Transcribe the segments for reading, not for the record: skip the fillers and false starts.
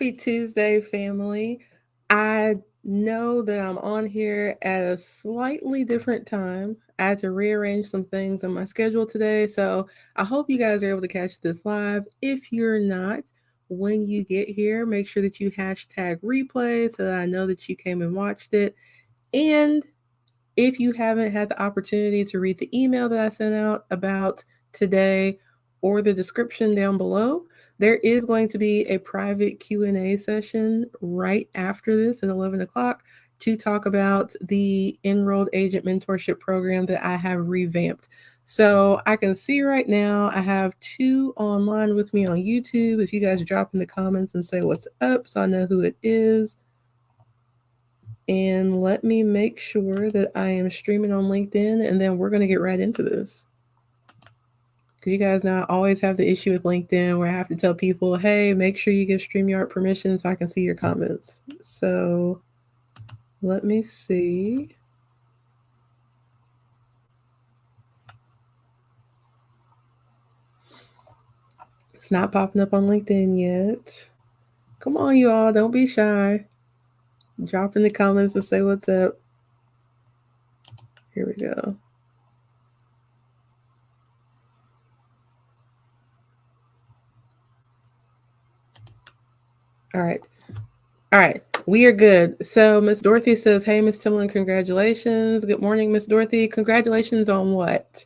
Happy Tuesday, family. I know that I'm on here at a slightly different time. I had to rearrange some things in my schedule today, so I hope you guys are able to catch this live. If you're not, when you get here, make sure that you hashtag replay so that I know that you came and watched it. And if you haven't had the opportunity to read the email that I sent out about today or the description down below, there is going to be a private Q&A session right after this at 11 o'clock to talk about the Enrolled Agent Mentorship Program that I have revamped. So I can see right now I have two online with me on YouTube. If you guys drop in the comments and say what's up so I know who it is. And let me make sure that I am streaming on LinkedIn, and then we're going to get right into this. Because you guys know I always have the issue with LinkedIn where I have to tell people, hey, make sure you give StreamYard permission so I can see your comments. So let me see. It's not popping up on LinkedIn yet. Come on, you all. Don't be shy. Drop in the comments and say what's up. Here we go. All right. All right. We are good. So Miss Dorothy says, hey, Miss Timalyn, congratulations. Good morning, Miss Dorothy. Congratulations on what?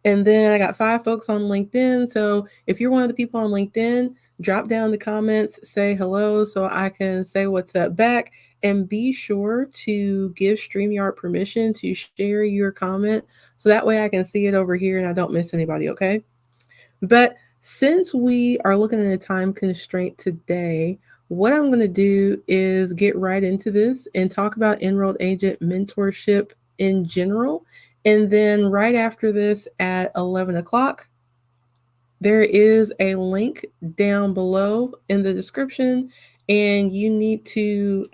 And then I got 5 folks on LinkedIn. So if you're one of the people on LinkedIn, drop down in the comments, say hello so I can say what's up back. And be sure to give StreamYard permission to share your comment so that way I can see it over here and I don't miss anybody, okay? But since we are looking at a time constraint today, what I'm going to do is get right into this and talk about enrolled agent mentorship in general. And then right after this at 11 o'clock, there is a link down below in the description, and you need to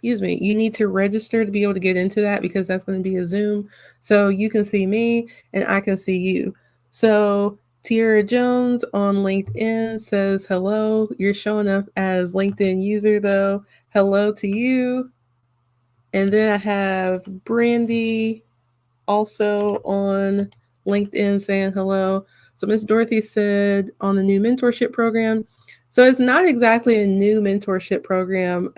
you need to register to be able to get into that because that's going to be a Zoom. So you can see me and I can see you. So Tiara Jones on LinkedIn says hello. You're showing up as LinkedIn user though. Hello to you. And then I have Brandy also on LinkedIn saying hello. So Miss Dorothy said on the new mentorship program. So it's not exactly a new mentorship program.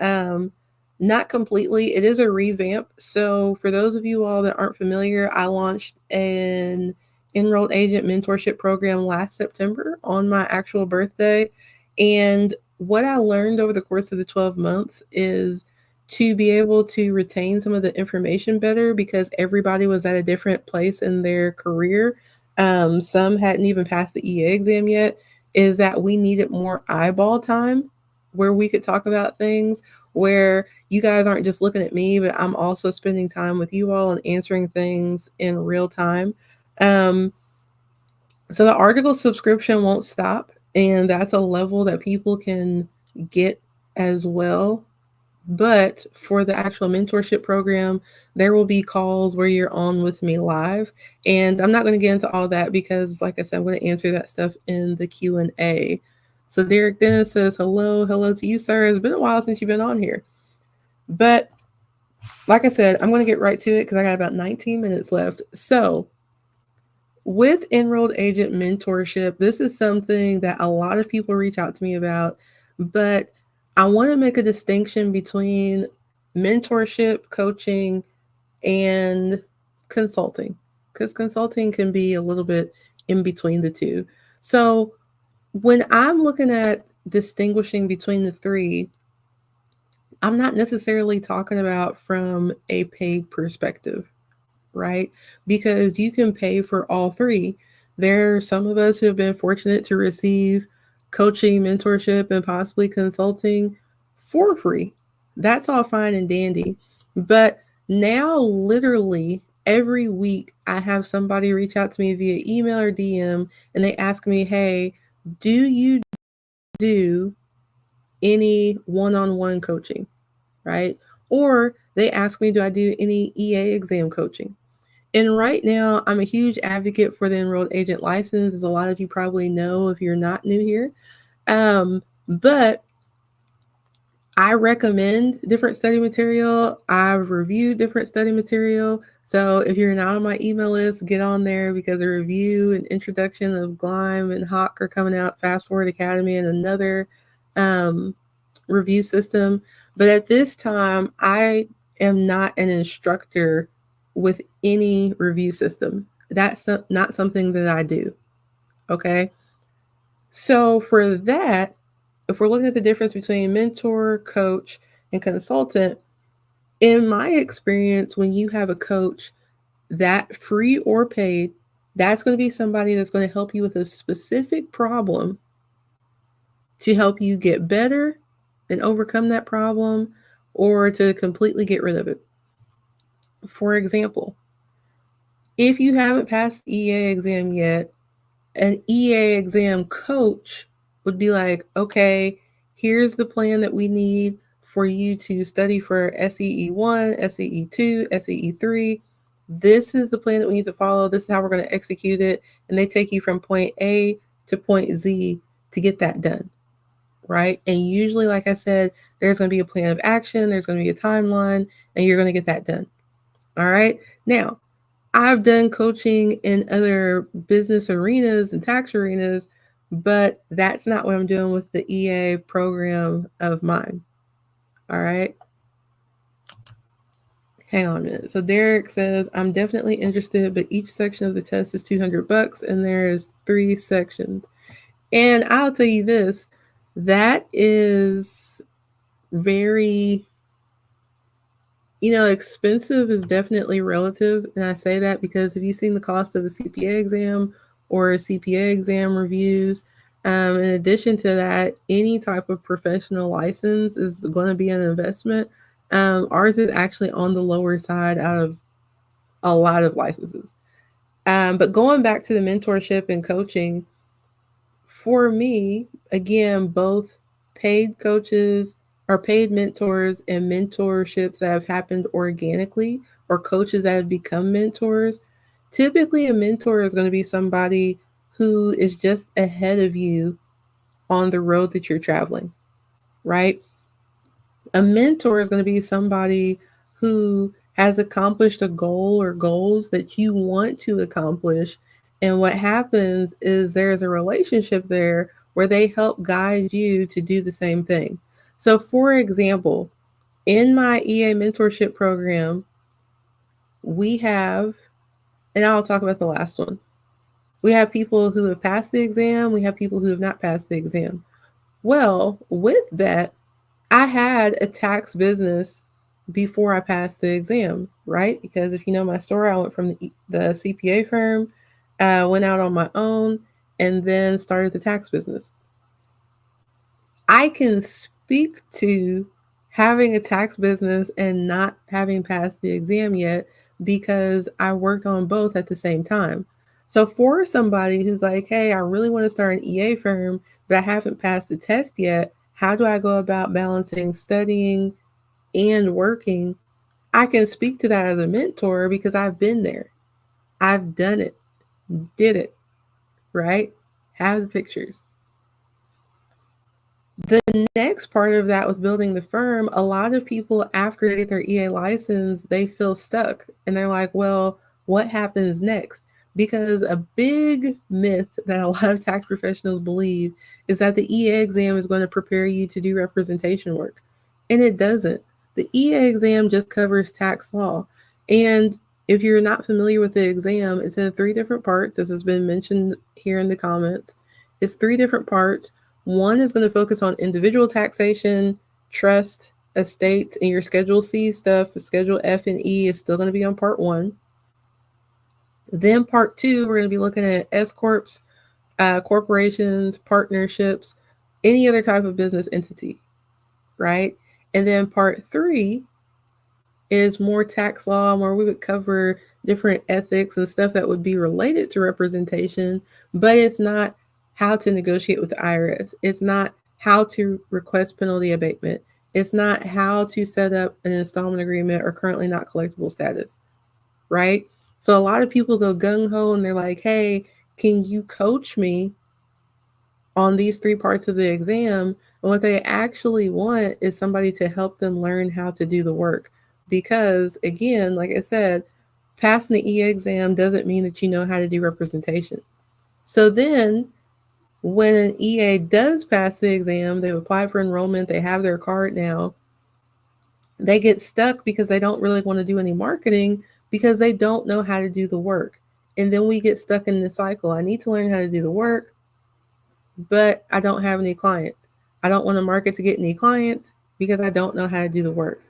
Not completely. It is a revamp. So for those of you all that aren't familiar, I launched an enrolled agent mentorship program last September on my actual birthday. And what I learned over the course of the 12 months is to be able to retain some of the information better because everybody was at a different place in their career. Some hadn't even passed the EA exam yet. Is that we needed more eyeball time where we could talk about things where you guys aren't just looking at me, but I'm also spending time with you all and answering things in real time. So the article subscription won't stop, and that's a level that people can get as well. But for the actual mentorship program, there will be calls where you're on with me live. And I'm not going to get into all that because, like I said, I'm going to answer that stuff in the Q&A. So Derek Dennis says, hello, hello to you, sir. It's been a while since you've been on here. But like I said, I'm going to get right to it because I got about 19 minutes left. So with enrolled agent mentorship, this is something that a lot of people reach out to me about, but I want to make a distinction between mentorship, coaching, and consulting, because consulting can be a little bit in between the two. So when I'm looking at distinguishing between the three, I'm not necessarily talking about from a paid perspective, right? Because you can pay for all three. There are some of us who have been fortunate to receive coaching, mentorship, and possibly consulting for free. That's all fine and dandy. But now, literally, every week, I have somebody reach out to me via email or DM and they ask me, hey, do you do any one on one coaching? Right? Or they ask me, do I do any EA exam coaching? And right now, I'm a huge advocate for the enrolled agent license, as a lot of you probably know if you're not new here. But I recommend different study material. I've reviewed different study material. So if you're not on my email list, get on there, because a review and introduction of Gleim and Hawk are coming out, Fast Forward Academy and another um, review system. But at this time, I am not an instructor with any review system. That's not something that I do. Okay. So for that, if we're looking at the difference between mentor, coach, and consultant, in my experience, when you have a coach, that free or paid, that's going to be somebody that's going to help you with a specific problem to help you get better and overcome that problem, or to completely get rid of it. For example, if you haven't passed the EA exam yet, an EA exam coach would be like, okay, here's the plan that we need for you to study for SEE1, SEE2, SEE3. This is the plan that we need to follow. This is how we're going to execute it. And they take you from point A to point Z to get that done, right? And usually, like I said, there's going to be a plan of action, there's going to be a timeline, and you're going to get that done. All right. Now, I've done coaching in other business arenas and tax arenas, but that's not what I'm doing with the EA program of mine. All right. Hang on a minute. So Derek says, I'm definitely interested, but each section of the test is $200 and there's 3 sections. And I'll tell you this, that is very, expensive is definitely relative. And I say that because if you've seen the cost of a CPA exam or a CPA exam reviews, in addition to that, any type of professional license is going to be an investment. Ours is actually on the lower side out of a lot of licenses. But going back to the mentorship and coaching, for me, again, both paid coaches or paid mentors and mentorships that have happened organically, or coaches that have become mentors. Typically, a mentor is going to be somebody who is just ahead of you on the road that you're traveling, right? A mentor is going to be somebody who has accomplished a goal or goals that you want to accomplish. And what happens is there's a relationship there where they help guide you to do the same thing. So, for example, in my EA mentorship program, we have, and I'll talk about the last one, we have people who have passed the exam, we have people who have not passed the exam. Well, with that, I had a tax business before I passed the exam, right? Because if you know my story, I went from the CPA firm, went out on my own, and then started the tax business. I can speak to having a tax business and not having passed the exam yet, because I worked on both at the same time. So for somebody who's like, hey, I really want to start an EA firm, but I haven't passed the test yet, how do I go about balancing studying and working? I can speak to that as a mentor because I've been there. I've done it, did it, right? Have the pictures. The next part of that with building the firm, a lot of people after they get their EA license, they feel stuck and they're like, well, what happens next? Because a big myth that a lot of tax professionals believe is that the EA exam is going to prepare you to do representation work. And it doesn't. The EA exam just covers tax law. And if you're not familiar with the exam, it's in 3 different parts, as has been mentioned here in the comments. It's 3 different parts. One is going to focus on individual taxation, trust, estates, and your Schedule C stuff. Schedule F and E is still going to be on part 1. Then part 2, we're going to be looking at S corps, corporations, partnerships, any other type of business entity, right? And then part 3 is more tax law, where we would cover different ethics and stuff that would be related to representation, but it's not how to negotiate with the IRS. It's not how to request penalty abatement. It's not how to set up an installment agreement or currently not collectible status, right? So a lot of people go gung-ho and they're like, hey, can you coach me on these 3 parts of the exam? What they actually want is somebody to help them learn how to do the work. Because, again, like I said, passing the EA exam doesn't mean that you know how to do representation. So then, when an EA does pass the exam, they've applied for enrollment, they have their card now, they get stuck because they don't really want to do any marketing because they don't know how to do the work. And then we get stuck in this cycle. I need to learn how to do the work, but I don't have any clients. I don't want to market to get any clients because I don't know how to do the work.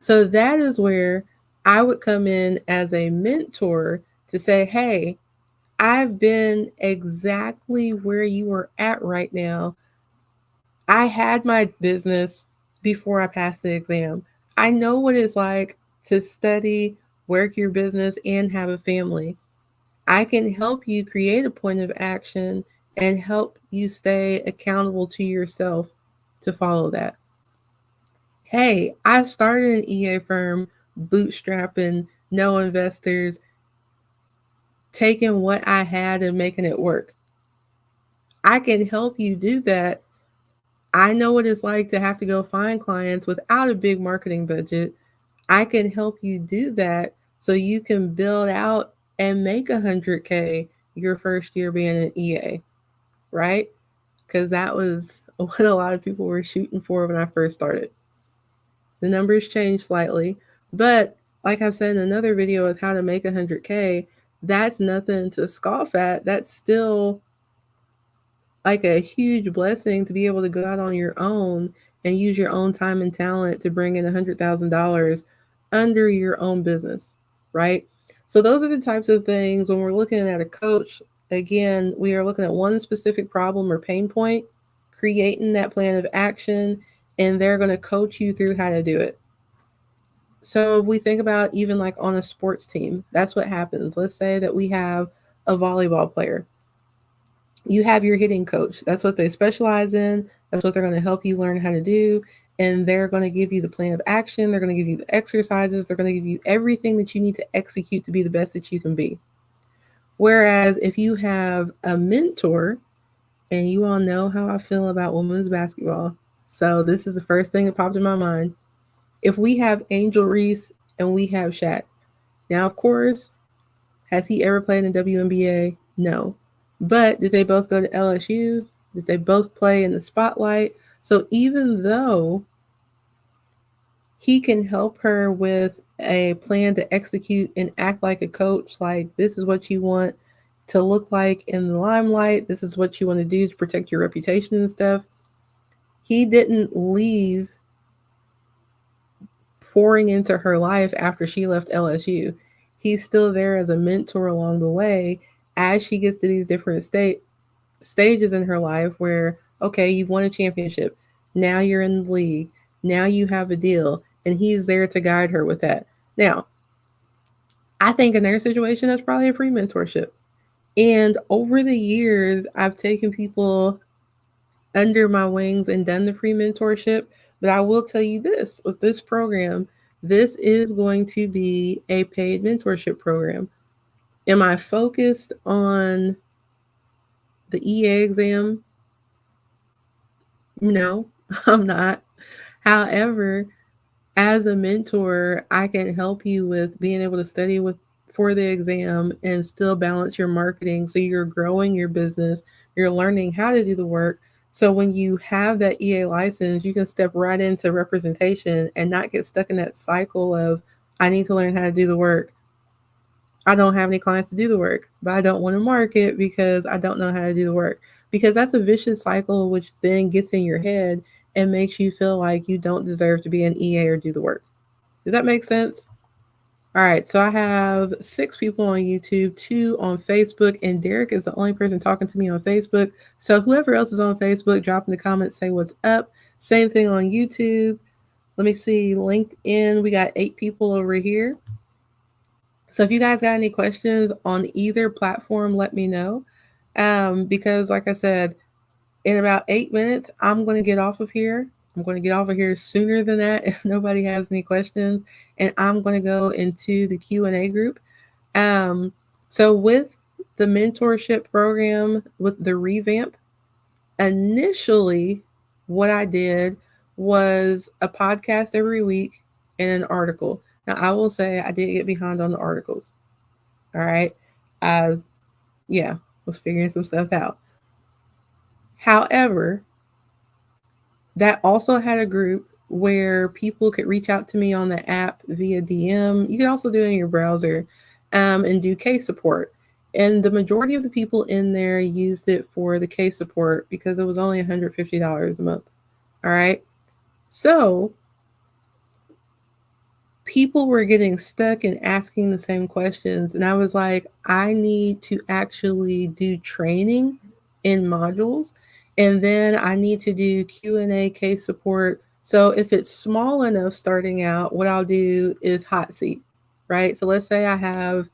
So that is where I would come in as a mentor to say, hey, I've been exactly where you are at right now. I had my business before I passed the exam. I know what it's like to study, work your business, and have a family. I can help you create a point of action and help you stay accountable to yourself to follow that. Hey, I started an EA firm, bootstrapping, no investors, taking what I had and making it work. I can help you do that. I know what it's like to have to go find clients without a big marketing budget. I can help you do that so you can build out and make 100K your first year being an EA, right? Because that was what a lot of people were shooting for when I first started. The numbers changed slightly, but like I've said in another video with how to make 100K, that's nothing to scoff at. That's still like a huge blessing to be able to go out on your own and use your own time and talent to bring in $100,000 under your own business, right? So those are the types of things when we're looking at a coach. Again, we are looking at one specific problem or pain point, creating that plan of action, and they're going to coach you through how to do it. So if we think about even like on a sports team, that's what happens. Let's say that we have a volleyball player. You have your hitting coach. That's what they specialize in. That's what they're going to help you learn how to do. And they're going to give you the plan of action. They're going to give you the exercises. They're going to give you everything that you need to execute to be the best that you can be. Whereas if you have a mentor, and you all know how I feel about women's basketball, so this is the first thing that popped in my mind. If we have Angel Reese and we have Shaq, now of course, has he ever played in the WNBA? No. But did they both go to LSU? Did they both play in the spotlight? So even though he can help her with a plan to execute and act like a coach, like this is what you want to look like in the limelight, this is what you want to do to protect your reputation and stuff, he didn't leave pouring into her life after she left LSU. He's still there as a mentor along the way as she gets to these different stages in her life where, okay, you've won a championship. Now you're in the league. Now you have a deal. And he's there to guide her with that. Now, I think in their situation, that's probably a free mentorship. And over the years, I've taken people under my wings and done the free mentorship. But I will tell you this with this program, this is going to be a paid mentorship program. Am I focused on the EA exam? No, I'm not. However, as a mentor, I can help you with being able to study with for the exam and still balance your marketing so you're growing your business, you're learning how to do the work. So when you have that EA license, you can step right into representation and not get stuck in that cycle of I need to learn how to do the work. I don't have any clients to do the work, but I don't want to market because I don't know how to do the work. Because that's a vicious cycle, which then gets in your head and makes you feel like you don't deserve to be an EA or do the work. Does that make sense? All right, so I have 6 people on YouTube, 2 on Facebook, and Derek is the only person talking to me on Facebook. So whoever else is on Facebook, drop in the comments, say what's up. Same thing on YouTube. Let me see, LinkedIn, we got 8 people over here. So if you guys got any questions on either platform, let me know. Because like I said, in about 8 minutes, I'm going to get off of here. I'm going to get off of here sooner than that if nobody has any questions. And I'm going to go into the Q&A group. So with the mentorship program, with the revamp, initially what I did was a podcast every week and an article. Now, I will say I did get behind on the articles. All right. I, yeah, was figuring some stuff out. However, that also had a group where people could reach out to me on the app via DM. You can also do it in your browser, and do case support. And the majority of the people in there used it for the case support because it was only $150 a month. All right. So people were getting stuck and asking the same questions. And I was like, I need to actually do training in modules. And then I need to do Q&A case support. So if it's small enough starting out, what I'll do is hot seat, right? So let's say I have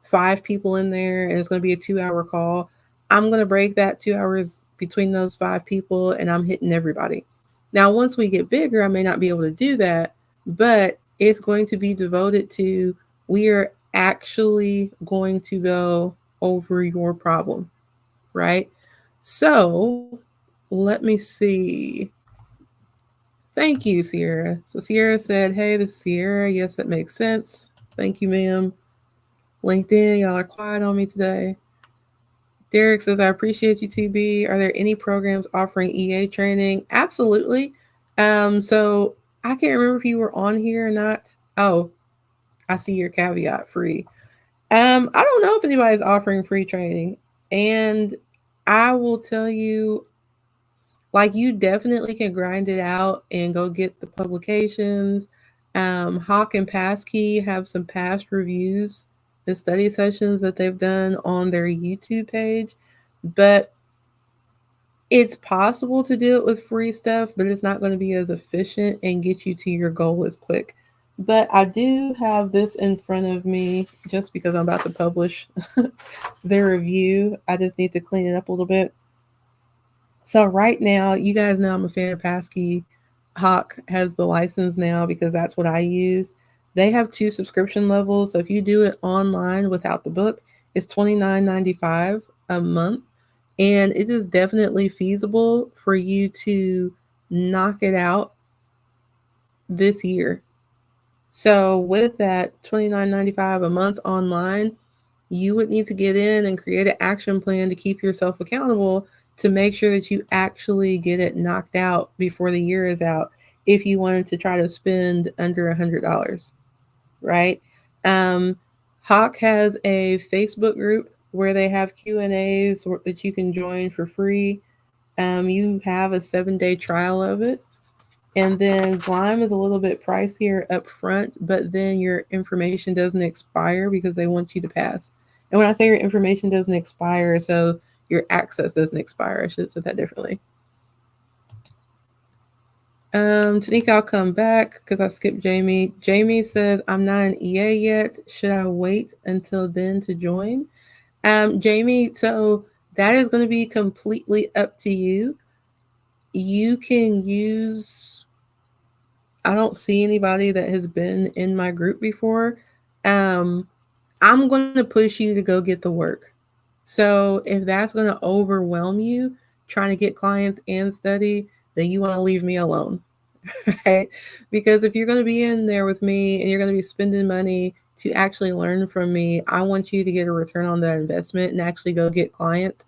5 people in there and it's going to be a 2-hour call. I'm going to break that 2 hours between those 5 people and I'm hitting everybody. Now, once we get bigger, I may not be able to do that, but it's going to be devoted to we are actually going to go over your problem, right? So let me see. Thank you, Sierra. So Sierra said, hey, this is Sierra. Yes, that makes sense. Thank you, ma'am. LinkedIn, y'all are quiet on me today. Derek says, I appreciate you, TB. Are there any programs offering EA training? Absolutely. So I can't remember if you were on here or not. Oh, I see your caveat free. I don't know if anybody's offering free training. And I will tell you, like, you definitely can grind it out and go get the publications. Hawk and Passkey have some past reviews and study sessions that they've done on their YouTube page. But it's possible to do it with free stuff, but it's not going to be as efficient and get you to your goal as quick. But I do have this in front of me just because I'm about to publish their review. I just need to clean it up a little bit. So right now, you guys know I'm a fan of Passkey. Hawk has the license now because that's what I use. They have 2 subscription levels. So if you do it online without the book, it's $29.95 a month. And it is definitely feasible for you to knock it out this year. So with that $29.95 a month online, you would need to get in and create an action plan to keep yourself accountable to make sure that you actually get it knocked out before the year is out if you wanted to try to spend under $100, right? Um, Hawk has a Facebook group where they have Q&As that you can join for free. You have a 7-day trial of it. And then Glime is a little bit pricier up front, but then your information doesn't expire because they want you to pass. And when I say your information doesn't expire, so your access doesn't expire. I should have said that differently. Tanika, I'll come back because I skipped Jamie. Jamie says, I'm not an EA yet. Should I wait until then to join? Jamie, so that is going to be completely up to you. You can use, I don't see anybody that has been in my group before. I'm going to push you to go get the work. So if that's going to overwhelm you trying to get clients and study, then you want to leave me alone. Right? Because if you're going to be in there with me and you're going to be spending money to actually learn from me, I want you to get a return on that investment and actually go get clients.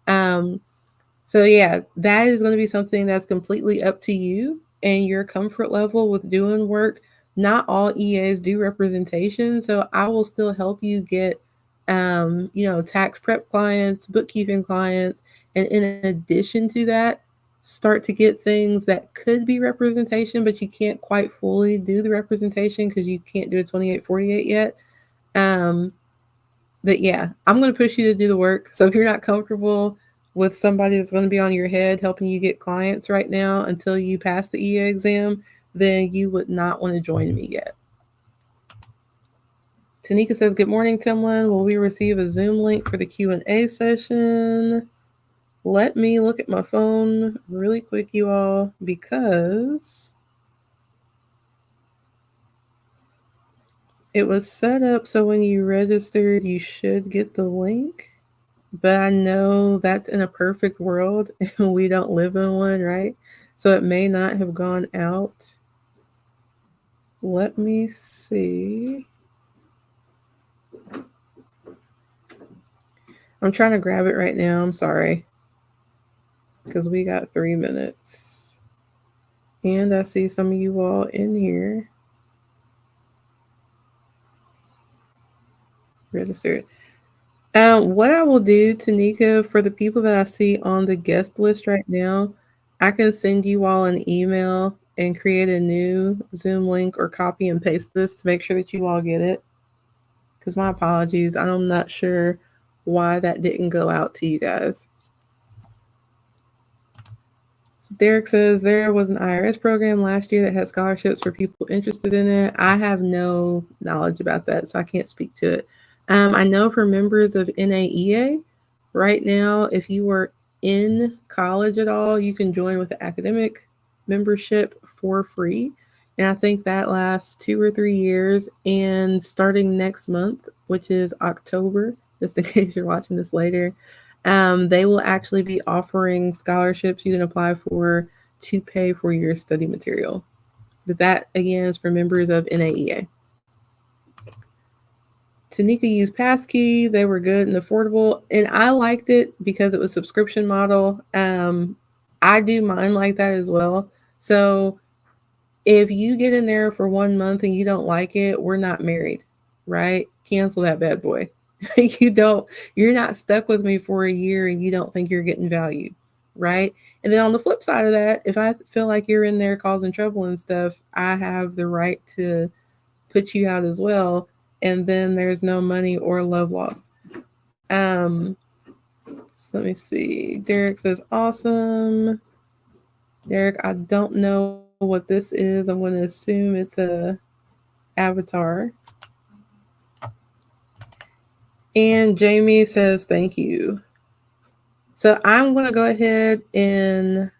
So yeah, that is going to be something that's completely up to you and your comfort level with doing work. Not all EAs do representation, so I will still help you get tax prep clients, bookkeeping clients, and in addition to that, start to get things that could be representation, but you can't quite fully do the representation because you can't do a 2848 yet. Um, but yeah, I'm going to push you to do the work. So if you're not comfortable with somebody that's going to be on your head helping you get clients right now until you pass the EA exam, then you would not want to join me yet. Tanika says, good morning, Timalyn. Will we receive a Zoom link for the Q&A session? Let me look at my phone really quick, you all, because it was set up so when you registered, you should get the link. But I know that's in a perfect world and we don't live in one, right? So it may not have gone out. Let me see. I'm trying to grab it right now. I'm sorry. Because we got 3 minutes. And I see some of you all in here registered. What I will do, Tanika, for the people that I see on the guest list right now, I can send you all an email and create a new Zoom link or copy and paste this to make sure that you all get it. Because my apologies, I'm not sure why that didn't go out to you guys. So Derek says there was an IRS program last year that had scholarships for people interested in it. I have no knowledge about that, so I can't speak to it. I know for members of NAEA, right now, if you are in college at all, you can join with the academic membership for free. And I think that lasts 2 or 3 years. And starting next month, which is October, just in case you're watching this later, they will actually be offering scholarships you can apply for to pay for your study material. But that, again, is for members of NAEA. Tanika used Passkey. They were good and affordable. And I liked it because it was subscription model. I do mine like that as well. So if you get in there for 1 month and you don't like it, we're not married, right? Cancel that bad boy. You're not stuck with me for a year and you don't think you're getting value, right? And then on the flip side of that, if I feel like you're in there causing trouble and stuff, I have the right to put you out as well. And then there's no money or love lost. So let me see. Derek says, awesome. Derek, I don't know what this is. I'm going to assume it's a avatar. And Jamie says, thank you. So I'm going to go ahead and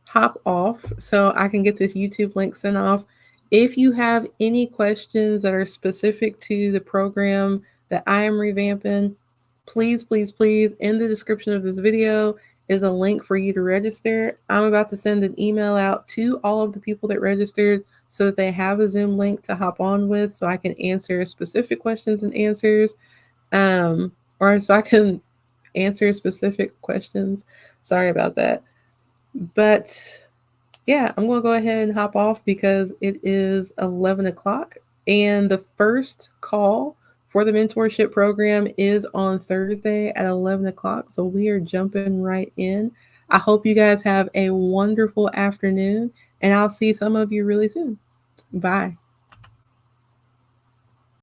hop off so I can get this YouTube link sent off. If you have any questions that are specific to the program that I am revamping, please, please, please, in the description of this video is a link for you to register. I'm about to send an email out to all of the people that registered so that they have a Zoom link to hop on with so I can answer specific questions and answers, or so I can answer specific questions. Sorry about that. But yeah, I'm going to go ahead and hop off because it is 11 o'clock. And the first call for the mentorship program is on Thursday at 11 o'clock. So we are jumping right in. I hope you guys have a wonderful afternoon, and I'll see some of you really soon. Bye.